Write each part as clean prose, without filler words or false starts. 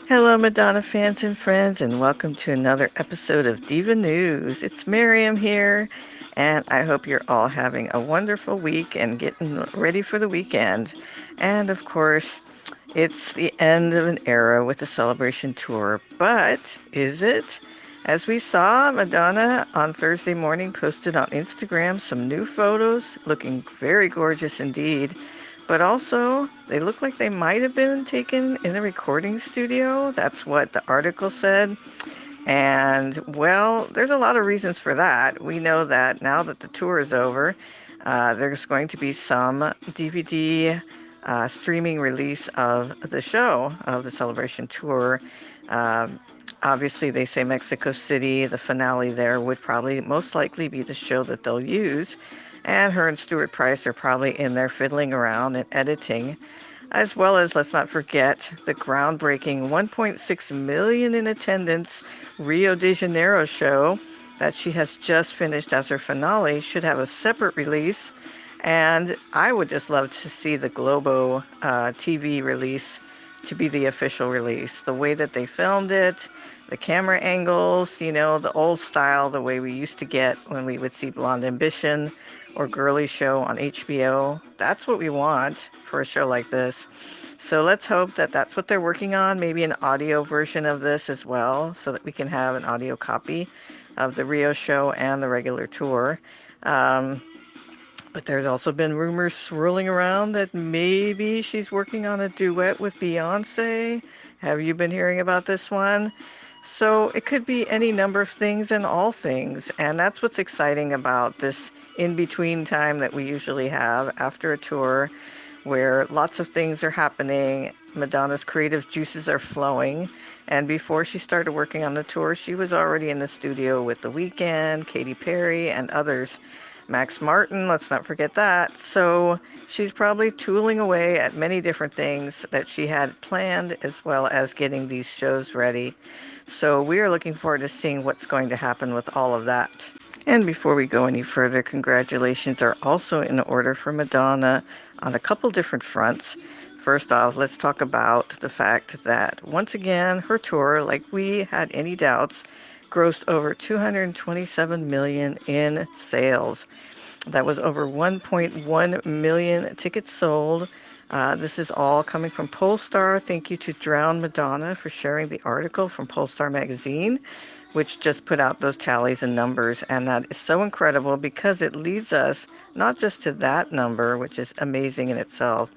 Hello, Madonna fans and friends, and welcome to another episode of Diva News. It's Miriam here, and I hope you're all having a wonderful week and getting ready for the weekend. And of course, it's the end of an era with the Celebration Tour, but is it? As we saw, Madonna on Thursday morning posted on Instagram some new photos looking very gorgeous indeed. But also, they look like they might have been taken in a recording studio. That's what the article said. And, well, there's a lot of reasons for that. We know that now that the tour is over, there's going to be some DVD streaming release of the show, of the Celebration Tour. Um, Obviously, they say Mexico City, the finale there, would probably most likely be the show that they'll use. And her and Stuart Price are probably in there fiddling around and editing, as well as, let's not forget, the groundbreaking 1.6 million in attendance Rio de Janeiro show that she has just finished as her finale should have a separate release. And I would just love to see the Globo TV release to be the official release. The way that they filmed it, the camera angles, the old style, the way we used to get when we would see Blonde Ambition or Girly Show on HBO. That's what we want for a show like this. So let's hope that that's what they're working on, maybe an audio version of this as well, so that we can have an audio copy of the Rio show and the regular tour. Um, but there's also been rumors swirling around that maybe she's working on a duet with Beyoncé. Have you been hearing about this one? So it could be any number of things and all things. And that's what's exciting about this in between time that we usually have after a tour where lots of things are happening. Madonna's creative juices are flowing. And before she started working on the tour, she was already in the studio with The Weeknd, Katy Perry, and others. Max Martin, let's not forget that. So she's probably tooling away at many different things that she had planned, as well as getting these shows ready. So we are looking forward to seeing what's going to happen with all of that. And before we go any further, congratulations are also in order for Madonna on a couple different fronts. First off, let's talk about the fact that once again, her tour, like we had any doubts, grossed over 227 million in sales. That was over 1.1 million tickets sold. This is all coming from Polestar. Thank you to Drown Madonna for sharing the article from Polestar magazine, which just put out those tallies and numbers. And that is so incredible because it leads us not just to that number, which is amazing in itself,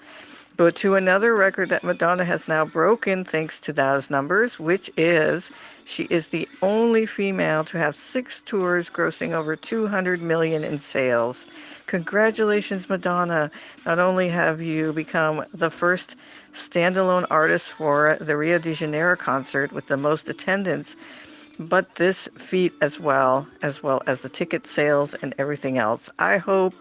but to another record that Madonna has now broken thanks to those numbers, which is she is the only female to have 6 tours grossing over 200 million in sales. Congratulations, Madonna. Not only have you become the first standalone artist for the Rio de Janeiro concert with the most attendance, but this feat as well as the ticket sales and everything else. I hope,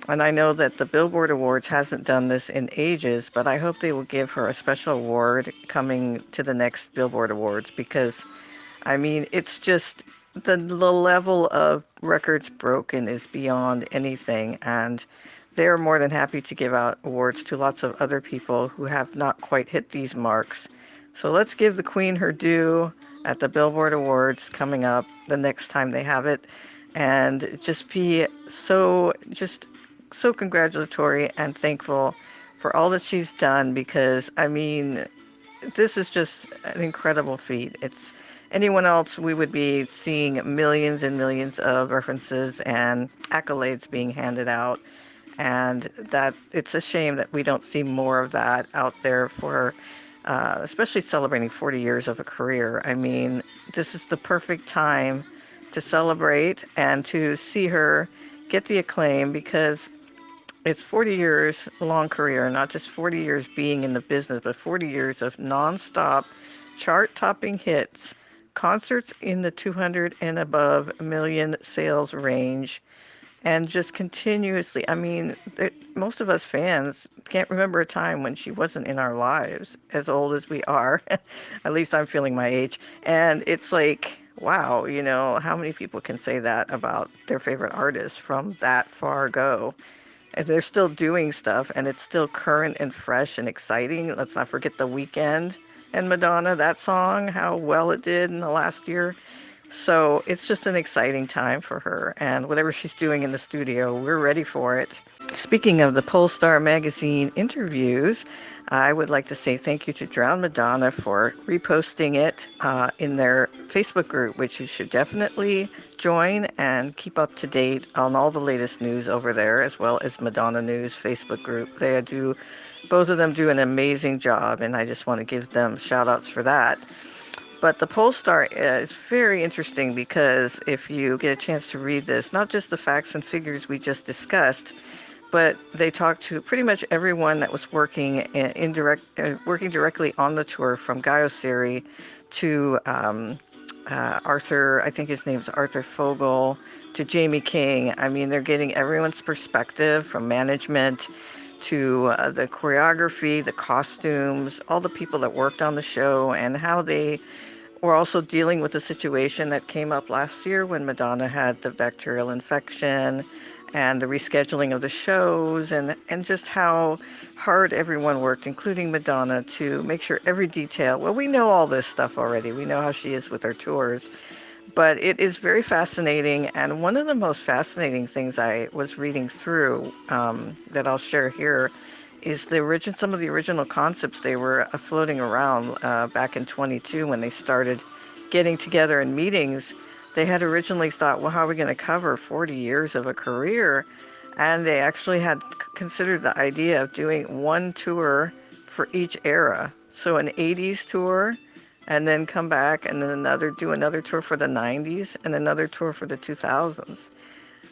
and I know that the Billboard Awards hasn't done this in ages, but I hope they will give her a special award coming to the next Billboard Awards because, I mean, it's just the level of records broken is beyond anything, and they're more than happy to give out awards to lots of other people who have not quite hit these marks. So let's give the Queen her due at the Billboard Awards coming up the next time they have it, and just be so congratulatory and thankful for all that she's done because, I mean, this is just an incredible feat. It's anyone else, we would be seeing millions and millions of references and accolades being handed out. And that it's a shame that we don't see more of that out there for, especially celebrating 40 years of a career. I mean, this is the perfect time to celebrate and to see her get the acclaim because it's 40 years long career, not just 40 years being in the business, but 40 years of nonstop chart-topping hits, concerts in the 200 and above million sales range, and just continuously. I mean, most of us fans can't remember a time when she wasn't in our lives, as old as we are. At least I'm feeling my age. And it's like, wow, how many people can say that about their favorite artist from that far ago? And they're still doing stuff and it's still current and fresh and exciting. Let's not forget The Weeknd. and Madonna, that song, how well it did in the last year. So it's just an exciting time for her, and whatever she's doing in the studio, we're ready for it. Speaking of the Polestar magazine interviews, I would like to say thank you to Drown Madonna for reposting it in their Facebook group, which you should definitely join and keep up to date on all the latest news over there, as well as Madonna News Facebook group. Both of them do an amazing job, and I just want to give them shout outs for that. But the Polestar is very interesting because if you get a chance to read this, not just the facts and figures we just discussed, but they talked to pretty much everyone that was working directly on the tour, from Guy Oseary to Arthur. I think his name's Arthur Fogel, to Jamie King. I mean, they're getting everyone's perspective, from management to the choreography, the costumes, all the people that worked on the show, and how they we're also dealing with a situation that came up last year when Madonna had the bacterial infection, and the rescheduling of the shows, and just how hard everyone worked, including Madonna, to make sure every detail. Well, we know all this stuff already. We know how she is with her tours, but it is very fascinating. And one of the most fascinating things I was reading through, that I'll share here, is some of the original concepts they were floating around back in 22 when they started getting together in meetings. They had originally thought, well, how are we going to cover 40 years of a career? And they actually had considered the idea of doing one tour for each era. So an 80s tour, and then come back and then do another tour for the 90s and another tour for the 2000s,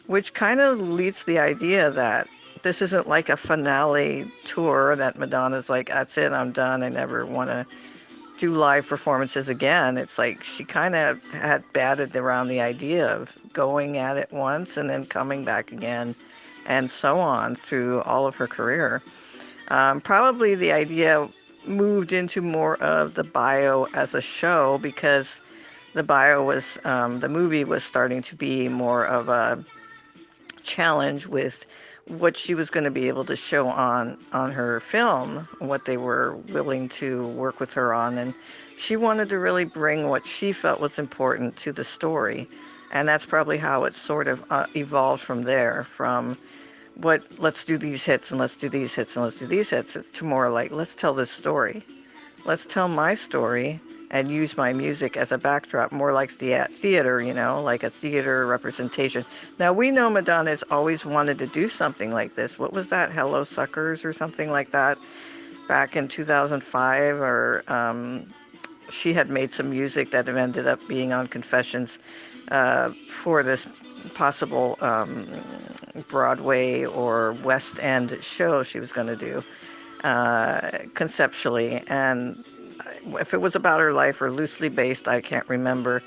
which kind of leads to the idea that this isn't like a finale tour that Madonna's like, that's it, I'm done, I never want to do live performances again. It's like she kind of had batted around the idea of going at it once and then coming back again, and so on through all of her career. Probably the idea moved into more of the bio as a show, because the movie was starting to be more of a challenge with what she was going to be able to show on her film, what they were willing to work with her on, and she wanted to really bring what she felt was important to the story. And that's probably how it sort of evolved from there, from what let's do these hits and let's do these hits and let's do these hits, it's to more like, let's tell this story. Let's tell my story and use my music as a backdrop, more like the theater, like a theater representation. Now, we know Madonna's always wanted to do something like this. What was that, Hello Suckers or something like that, back in 2005? Or she had made some music that have ended up being on Confessions for this possible Broadway or West End show she was going to do, conceptually. And if it was about her life or loosely based, I can't remember.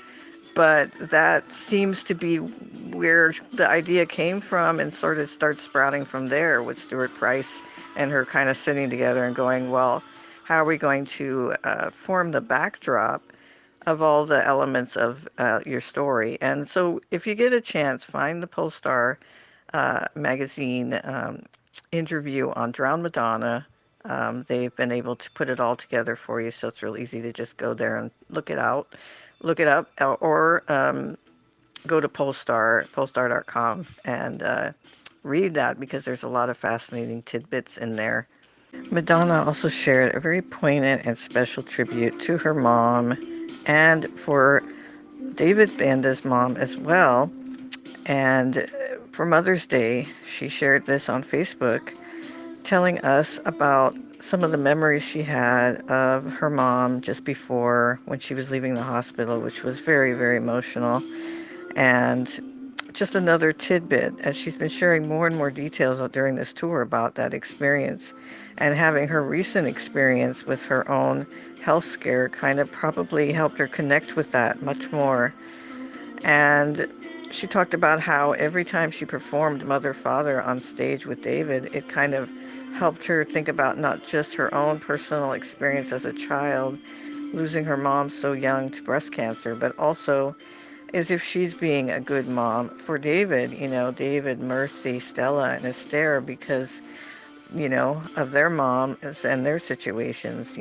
But that seems to be where the idea came from, and sort of starts sprouting from there, with Stuart Price and her kind of sitting together and going, well, how are we going to form the backdrop of all the elements of your story? And so if you get a chance, find the Polestar magazine interview on Drown Madonna. They've been able to put it all together for you, so it's real easy to just go there and look it up, or go to polestar.com, and read that, because there's a lot of fascinating tidbits in there. Madonna also shared a very poignant and special tribute to her mom, and for David Banda's mom as well. And for Mother's Day, she shared this on Facebook, telling us about some of the memories she had of her mom just before, when she was leaving the hospital, which was very, very emotional. And just another tidbit, as she's been sharing more and more details during this tour about that experience, and having her recent experience with her own health scare kind of probably helped her connect with that much more. And she talked about how every time she performed Mother Father on stage with David, it kind of helped her think about not just her own personal experience as a child, losing her mom so young to breast cancer, but also as if she's being a good mom for David, David, Mercy, Stella, and Esther, because, of their moms and their situations.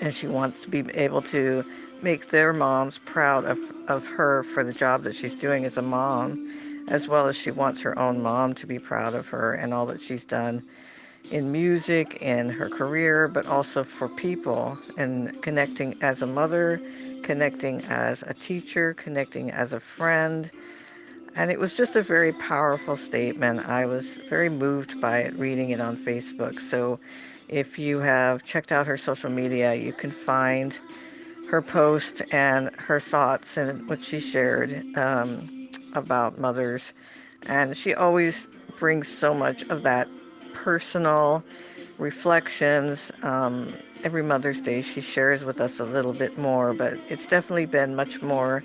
and she wants to be able to make their moms proud of her for the job that she's doing as a mom, as well as she wants her own mom to be proud of her and all that she's done in music and her career, but also for people and connecting as a mother, connecting as a teacher, connecting as a friend. And it was just a very powerful statement. I was very moved by it reading it on Facebook. So if you have checked out her social media, you can find her post and her thoughts and what she shared about mothers. And she always brings so much of that personal reflections. Every Mother's Day, she shares with us a little bit more, but it's definitely been much more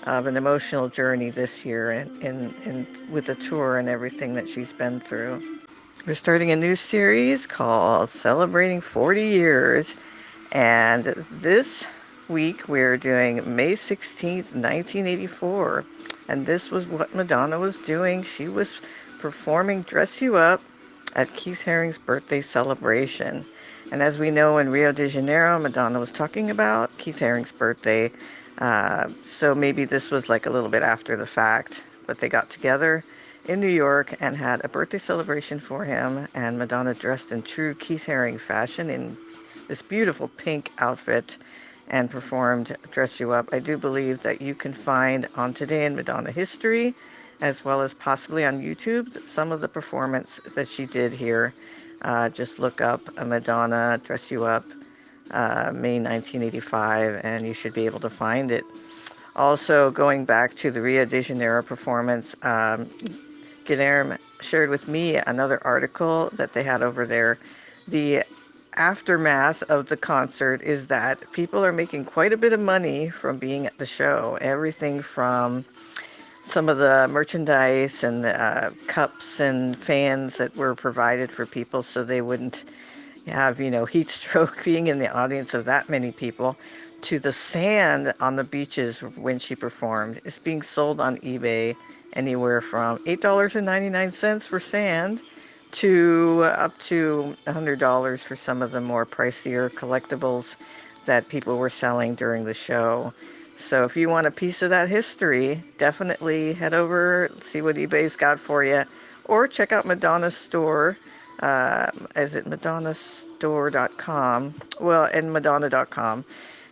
of an emotional journey this year and with the tour and everything that she's been through. We're starting a new series called Celebrating 40 Years, and this week we're doing May 16th, 1984. And this was what Madonna was doing. She was performing Dress You Up at Keith Haring's birthday celebration. And as we know, in Rio de Janeiro, Madonna was talking about Keith Haring's birthday. So maybe this was like a little bit after the fact, but they got together in New York and had a birthday celebration for him. And Madonna dressed in true Keith Haring fashion in this beautiful pink outfit and performed Dress You Up. I do believe that you can find on Today in Madonna History, as well as possibly on YouTube, some of the performance that she did here. Just look up Madonna Dress You Up, May 1985, and you should be able to find it. Also, going back to the Rio de Janeiro performance, Guilherme shared with me another article that they had over there. The aftermath of the concert is that people are making quite a bit of money from being at the show. Everything from some of the merchandise and cups and fans that were provided for people so they wouldn't have, heat stroke being in the audience of that many people, to the sand on the beaches when she performed. It's being sold on eBay anywhere from $8.99 for sand to up to $100 for some of the more pricier collectibles that people were selling during the show. So if you want a piece of that history, definitely head over, see what eBay's got for you, or check out Madonna's store. Is it madonnastore.com? Well, and madonna.com.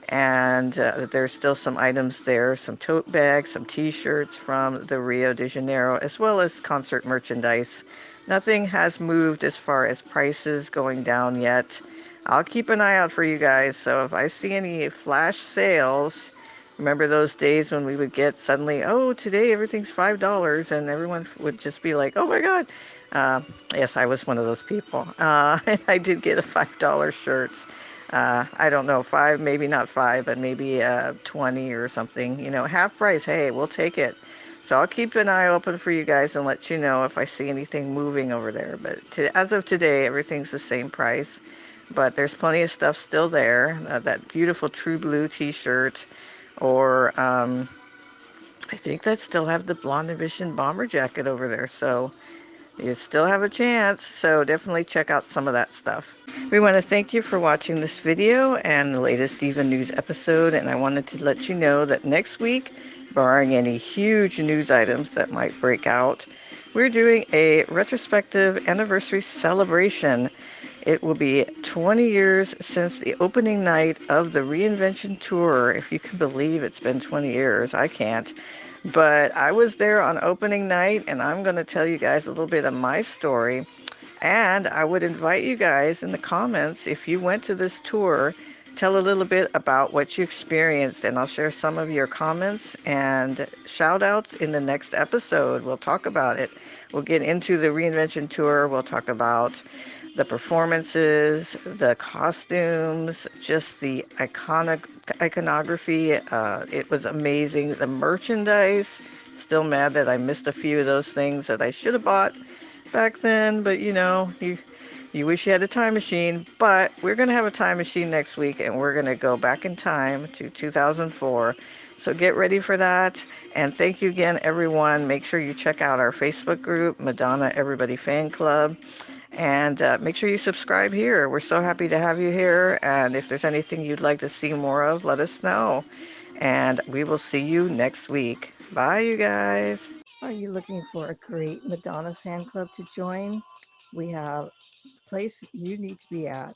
And there's still some items there, some tote bags, some t-shirts from the Rio de Janeiro, as well as concert merchandise. Nothing has moved as far as prices going down yet. I'll keep an eye out for you guys. So if I see any flash sales, remember those days when we would get suddenly, oh, today everything's $5, and everyone would just be like, oh my God. Uh, yes, I was one of those people. And I did get a $5 shirts. I don't know, five, maybe not five, but maybe 20 or something. Half price. Hey, we'll take it. So I'll keep an eye open for you guys and let you know if I see anything moving over there. But as of today, everything's the same price. But there's plenty of stuff still there. That beautiful True Blue T-shirt, or I think that still have the Blonde Ambition bomber jacket over there. So you still have a chance. So definitely check out some of that stuff. We want to thank you for watching this video and the latest Diva News episode. And I wanted to let you know that next week, barring any huge news items that might break out, we're doing a retrospective anniversary celebration. It will be 20 years since the opening night of the Reinvention Tour. If you can believe it's been 20 years, I can't. But I was there on opening night, and I'm going to tell you guys a little bit of my story. And I would invite you guys in the comments, if you went to this tour, tell a little bit about what you experienced, and I'll share some of your comments and shout outs in the next episode. We'll talk about it. We'll get into the Reinvention Tour. We'll talk about the performances, the costumes, just the iconography. It was amazing. The merchandise. Still mad that I missed a few of those things that I should have bought back then, but you wish you had a time machine. But we're going to have a time machine next week, and we're going to go back in time to 2004. So get ready for that. And thank you again, everyone. Make sure you check out our Facebook group, Madonna Everybody Fan Club. And make sure you subscribe here. We're so happy to have you here. And if there's anything you'd like to see more of, let us know. And we will see you next week. Bye, you guys. Are you looking for a great Madonna fan club to join? We have the place you need to be at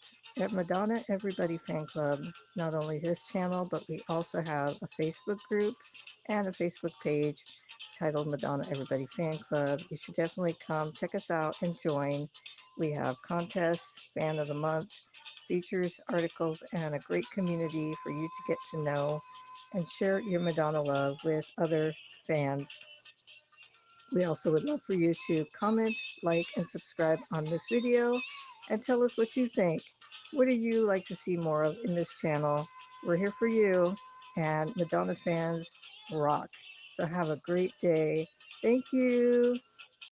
Madonna Everybody Fan Club. Not only this channel, but we also have a Facebook group and a Facebook page titled Madonna Everybody Fan Club. You should definitely come check us out and join. We have contests, fan of the month, features, articles, and a great community for you to get to know and share your Madonna love with other fans. We also would love for you to comment, like, and subscribe on this video and tell us what you think. What do you like to see more of in this channel? We're here for you, and Madonna fans rock. So have a great day. Thank you.